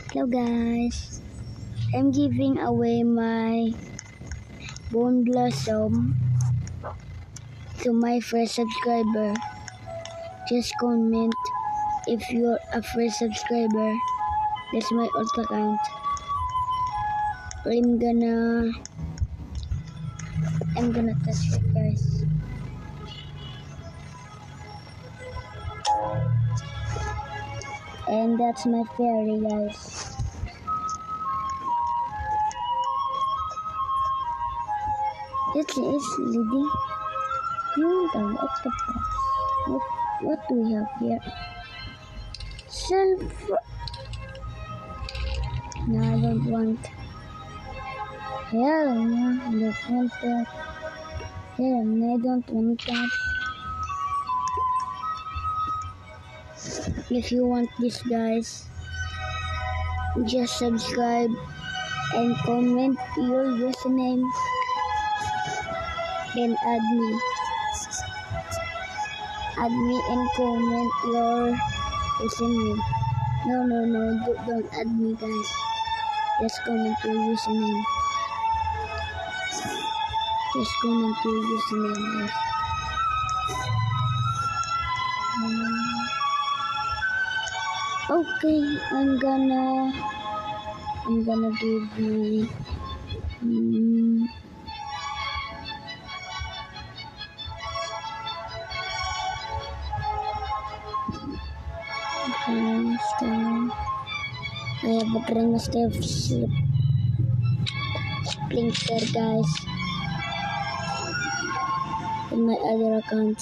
Hello guys, I'm giving away my Bone Blossom to my first subscriber. Just comment if you're a first subscriber. That's my alt account. I'm gonna touch it, guys. And that's my fairy, guys. It's lady. You don't know what the fuck. What do we have here? Sulfur. No, I don't want. Hell no, I don't want that. Hell no, I don't want that. If you want this, guys, just subscribe and comment your username. Then add me. Add me and comment your username. No, don't add me, guys. Just comment your username. Just comment your username, guys. Okay, I'm gonna give me I have a grandmaster splinter, guys, in my other account.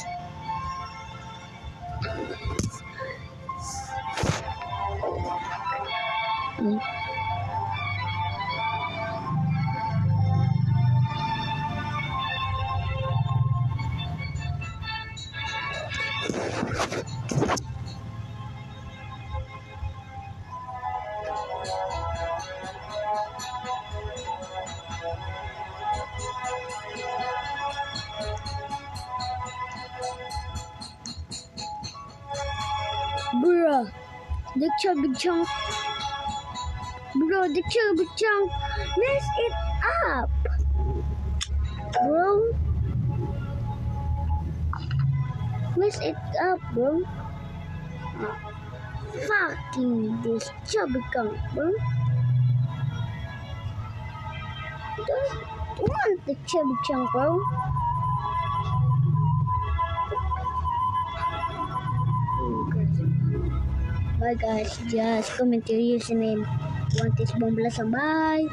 Bruh, the chubby chunk. Bro, the chubby chunk. Mess it up. Bro. Mess it up, bro. Fucking this chubby chunk, bro. Don't want the chubby chunk, bro. Bye guys, just comment your username. Want this Bone Blossom? Bye.